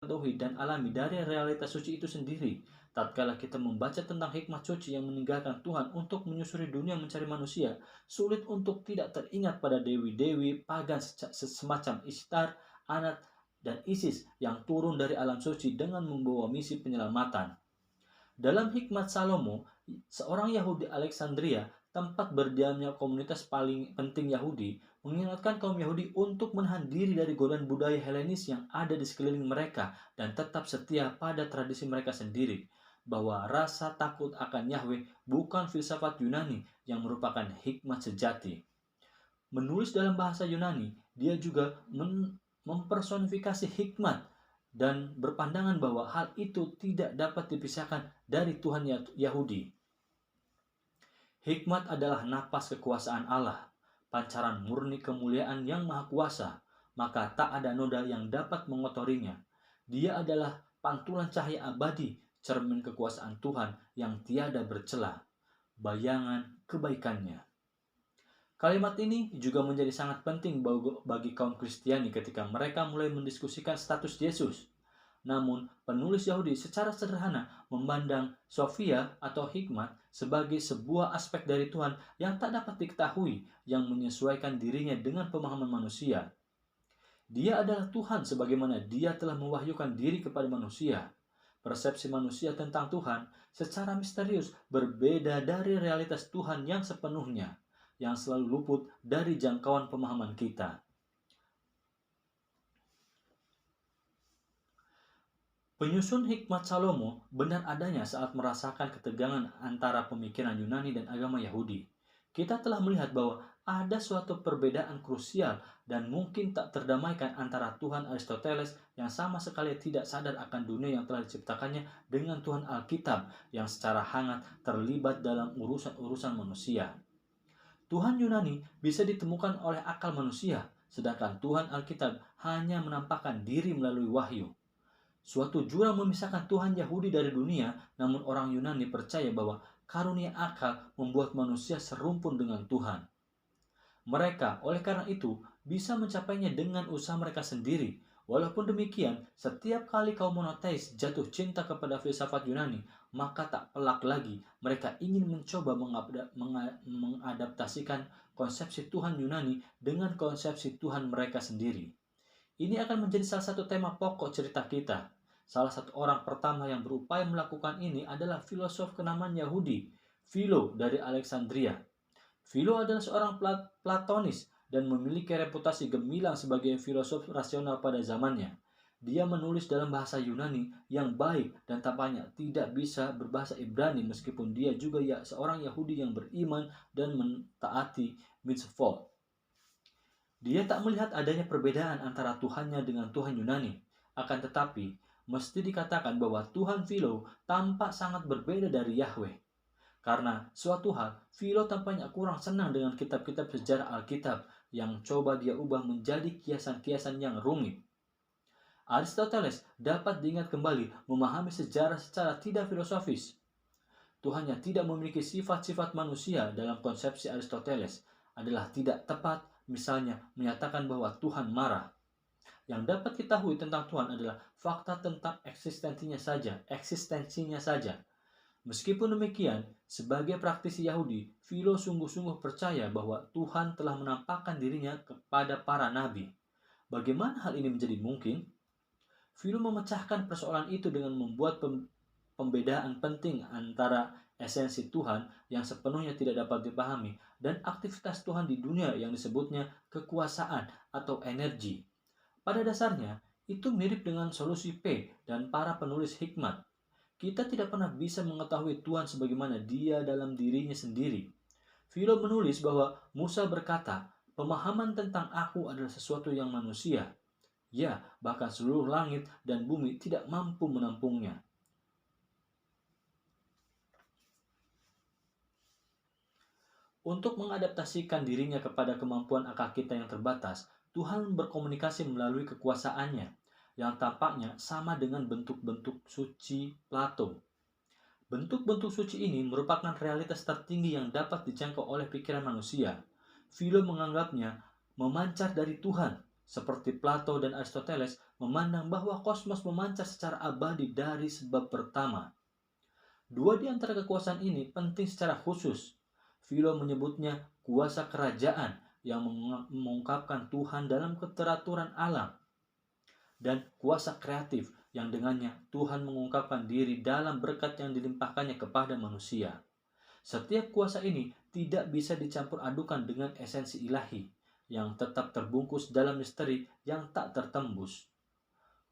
ketahui dan alami dari realitas suci itu sendiri. Tatkala kita membaca tentang hikmat suci yang meninggalkan Tuhan untuk menyusuri dunia mencari manusia, sulit untuk tidak teringat pada dewi-dewi pagan semacam Ishtar, Anat, dan Isis yang turun dari alam suci dengan membawa misi penyelamatan. Dalam Hikmat Salomo, seorang Yahudi Alexandria, tempat berdiamnya komunitas paling penting Yahudi, mengingatkan kaum Yahudi untuk menahan diri dari godaan budaya Helenis yang ada di sekeliling mereka dan tetap setia pada tradisi mereka sendiri, bahwa rasa takut akan Yahweh bukan filsafat Yunani yang merupakan hikmat sejati. Menulis dalam bahasa Yunani, dia juga mempersonifikasi hikmat dan berpandangan bahwa hal itu tidak dapat dipisahkan dari Tuhan Yahudi. Hikmat adalah napas kekuasaan Allah, pancaran murni kemuliaan yang maha kuasa, maka tak ada noda yang dapat mengotorinya. Dia adalah pantulan cahaya abadi, cermin kekuasaan Tuhan yang tiada bercela, bayangan kebaikannya. Kalimat ini juga menjadi sangat penting bagi kaum Kristiani ketika mereka mulai mendiskusikan status Yesus. Namun, penulis Yahudi secara sederhana memandang Sofia atau hikmat sebagai sebuah aspek dari Tuhan yang tak dapat diketahui, yang menyesuaikan dirinya dengan pemahaman manusia. Dia adalah Tuhan sebagaimana dia telah mewahyukan diri kepada manusia. Persepsi manusia tentang Tuhan secara misterius berbeda dari realitas Tuhan yang sepenuhnya, yang selalu luput dari jangkauan pemahaman kita. Penyusun Hikmat Salomo benar adanya saat merasakan ketegangan antara pemikiran Yunani dan agama Yahudi. Kita telah melihat bahwa ada suatu perbedaan krusial dan mungkin tak terdamaikan antara Tuhan Aristoteles yang sama sekali tidak sadar akan dunia yang telah diciptakannya dengan Tuhan Alkitab yang secara hangat terlibat dalam urusan-urusan manusia. Tuhan Yunani bisa ditemukan oleh akal manusia, sedangkan Tuhan Alkitab hanya menampakkan diri melalui wahyu. Suatu jurang memisahkan Tuhan Yahudi dari dunia, namun orang Yunani percaya bahwa karunia akal membuat manusia serumpun dengan Tuhan. Mereka, oleh karena itu, bisa mencapainya dengan usaha mereka sendiri. Walaupun demikian, setiap kali kaum monoteis jatuh cinta kepada filsafat Yunani, maka tak pelak lagi mereka ingin mencoba mengadaptasikan konsepsi Tuhan Yunani dengan konsepsi Tuhan mereka sendiri. Ini akan menjadi salah satu tema pokok cerita kita. Salah satu orang pertama yang berupaya melakukan ini adalah filosof kenamaan Yahudi, Philo dari Alexandria. Philo adalah seorang Platonis dan memiliki reputasi gemilang sebagai filosof rasional pada zamannya. Dia menulis dalam bahasa Yunani yang baik dan tampaknya tidak bisa berbahasa Ibrani meskipun dia juga seorang Yahudi yang beriman dan mentaati mitzvot. Dia tak melihat adanya perbedaan antara Tuhannya dengan Tuhan Yunani. Akan tetapi, mesti dikatakan bahwa Tuhan Philo tampak sangat berbeda dari Yahweh. Karena suatu hal, Philo tampaknya kurang senang dengan kitab-kitab sejarah Alkitab yang coba dia ubah menjadi kiasan-kiasan yang rumit. Aristoteles dapat diingat kembali memahami sejarah secara tidak filosofis. Tuhan yang tidak memiliki sifat-sifat manusia dalam konsepsi Aristoteles adalah tidak tepat, misalnya menyatakan bahwa Tuhan marah. Yang dapat diketahui tentang Tuhan adalah fakta tentang eksistensinya saja. Meskipun demikian, sebagai praktisi Yahudi, Philo sungguh-sungguh percaya bahwa Tuhan telah menampakkan dirinya kepada para nabi. Bagaimana hal ini menjadi mungkin? Philo memecahkan persoalan itu dengan membuat pembedaan penting antara esensi Tuhan yang sepenuhnya tidak dapat dipahami dan aktivitas Tuhan di dunia yang disebutnya kekuasaan atau energi. Pada dasarnya, itu mirip dengan solusi P dan para penulis hikmat. Kita tidak pernah bisa mengetahui Tuhan sebagaimana dia dalam dirinya sendiri. Philo menulis bahwa Musa berkata, pemahaman tentang aku adalah sesuatu yang manusia. Ya, bahkan seluruh langit dan bumi tidak mampu menampungnya. Untuk mengadaptasikan dirinya kepada kemampuan akal kita yang terbatas, Tuhan berkomunikasi melalui kekuasaannya, yang tampaknya sama dengan bentuk-bentuk suci Plato. Bentuk-bentuk suci ini merupakan realitas tertinggi yang dapat dijangkau oleh pikiran manusia. Philo menganggapnya memancar dari Tuhan. Seperti Plato dan Aristoteles, memandang bahwa kosmos memancar secara abadi dari sebab pertama. Dua di antara kekuasaan ini penting secara khusus. Philo menyebutnya kuasa kerajaan yang mengungkapkan Tuhan dalam keteraturan alam, dan kuasa kreatif yang dengannya Tuhan mengungkapkan diri dalam berkat yang dilimpahkannya kepada manusia. Setiap kuasa ini tidak bisa dicampur adukan dengan esensi ilahi yang tetap terbungkus dalam misteri yang tak tertembus.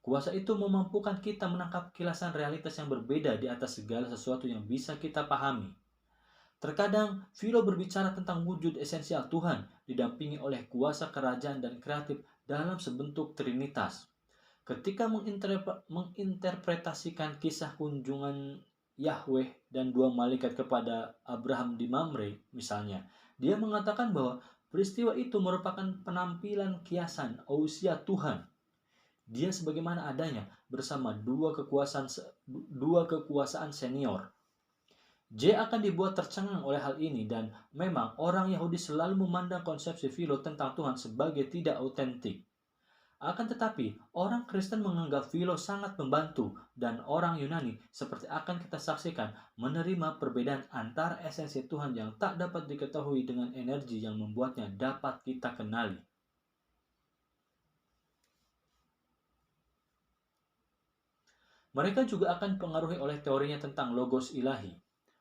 Kuasa itu memampukan kita menangkap kilasan realitas yang berbeda di atas segala sesuatu yang bisa kita pahami. Terkadang, Philo berbicara tentang wujud esensial Tuhan didampingi oleh kuasa kerajaan dan kreatif dalam sebentuk trinitas. Ketika menginterpretasikan kisah kunjungan Yahweh dan dua malaikat kepada Abraham di Mamre, misalnya, dia mengatakan bahwa peristiwa itu merupakan penampilan kiasan ousia Tuhan. Dia sebagaimana adanya bersama dua kekuasaan senior. J akan dibuat tercengang oleh hal ini, dan memang orang Yahudi selalu memandang konsepsi Philo tentang Tuhan sebagai tidak autentik. Akan tetapi, orang Kristen menganggap Philo sangat membantu, dan orang Yunani, seperti akan kita saksikan, menerima perbedaan antara esensi Tuhan yang tak dapat diketahui dengan energi yang membuatnya dapat kita kenali. Mereka juga akan dipengaruhi oleh teorinya tentang logos ilahi.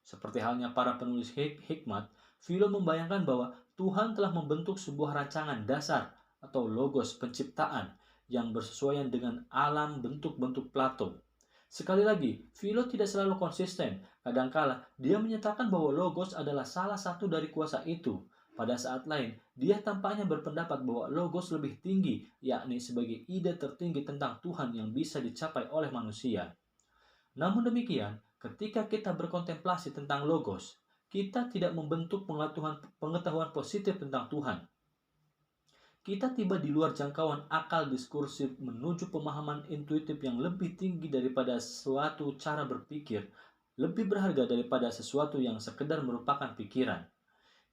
Seperti halnya para penulis hikmat, Philo membayangkan bahwa Tuhan telah membentuk sebuah rancangan dasar atau logos penciptaan yang bersesuaian dengan alam bentuk-bentuk Plato. Sekali lagi, Philo tidak selalu konsisten. Kadangkala dia menyatakan bahwa logos adalah salah satu dari kuasa itu. Pada saat lain, dia tampaknya berpendapat bahwa logos lebih tinggi, yakni sebagai ide tertinggi tentang Tuhan yang bisa dicapai oleh manusia. Namun demikian, ketika kita berkontemplasi tentang logos, kita tidak membentuk pengetahuan positif tentang Tuhan. Kita tiba di luar jangkauan akal diskursif menuju pemahaman intuitif yang lebih tinggi daripada suatu cara berpikir, lebih berharga daripada sesuatu yang sekedar merupakan pikiran.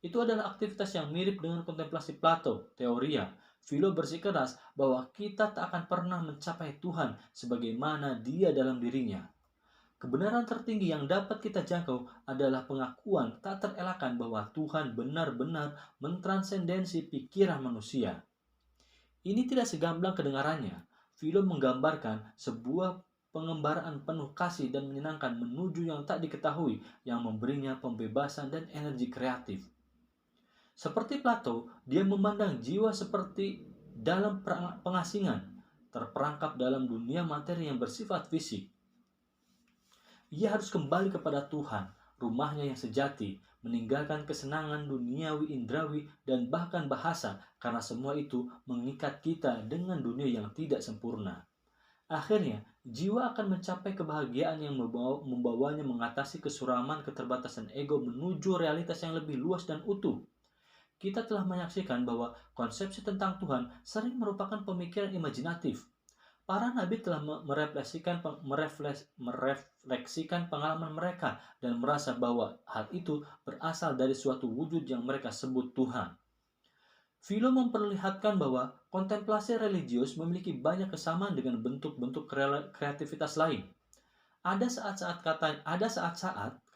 Itu adalah aktivitas yang mirip dengan kontemplasi Plato, teoria. Philo bersikeras bahwa kita tak akan pernah mencapai Tuhan sebagaimana Dia dalam dirinya. Kebenaran tertinggi yang dapat kita jangkau adalah pengakuan tak terelakkan bahwa Tuhan benar-benar mentransendensi pikiran manusia. Ini tidak segamblang kedengarannya. Philo menggambarkan sebuah pengembaraan penuh kasih dan menyenangkan menuju yang tak diketahui, yang memberinya pembebasan dan energi kreatif. Seperti Plato, dia memandang jiwa seperti dalam pengasingan, terperangkap dalam dunia materi yang bersifat fisik. Ia harus kembali kepada Tuhan, rumahnya yang sejati, meninggalkan kesenangan duniawi indrawi dan bahkan bahasa, karena semua itu mengikat kita dengan dunia yang tidak sempurna. Akhirnya, jiwa akan mencapai kebahagiaan yang membawanya mengatasi kesuraman keterbatasan ego menuju realitas yang lebih luas dan utuh. Kita telah menyaksikan bahwa konsepsi tentang Tuhan sering merupakan pemikiran imajinatif. Para nabi telah merefleksikan pengalaman mereka dan merasa bahwa hal itu berasal dari suatu wujud yang mereka sebut Tuhan. Philo memperlihatkan bahwa kontemplasi religius memiliki banyak kesamaan dengan bentuk-bentuk kreativitas lain. Ada saat-saat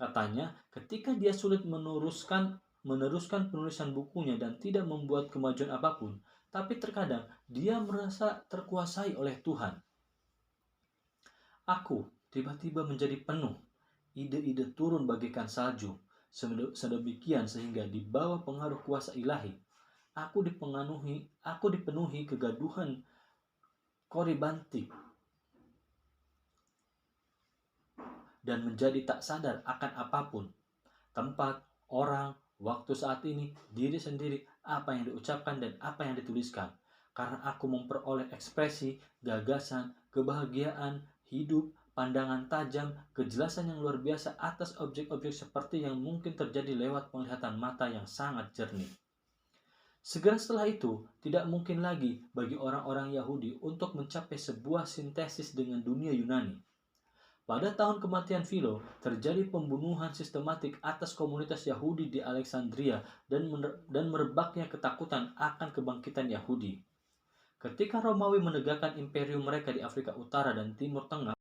katanya ketika dia sulit meneruskan penulisan bukunya dan tidak membuat kemajuan apapun, tapi terkadang dia merasa terkuasai oleh Tuhan. Aku tiba-tiba menjadi penuh. Ide-ide turun bagaikan salju, sedemikian sehingga di bawah pengaruh kuasa ilahi, aku dipenuhi kegaduhan koribantik dan menjadi tak sadar akan apapun. Tempat, orang, waktu saat ini, diri sendiri, apa yang diucapkan dan apa yang dituliskan. Karena aku memperoleh ekspresi, gagasan, kebahagiaan, hidup, pandangan tajam, kejelasan yang luar biasa atas objek-objek seperti yang mungkin terjadi lewat penglihatan mata yang sangat jernih. Segera setelah itu, tidak mungkin lagi bagi orang-orang Yahudi untuk mencapai sebuah sintesis dengan dunia Yunani. Pada tahun kematian Philo, terjadi pembunuhan sistematik atas komunitas Yahudi di Alexandria dan merebaknya ketakutan akan kebangkitan Yahudi. Ketika Romawi menegakkan imperium mereka di Afrika Utara dan Timur Tengah,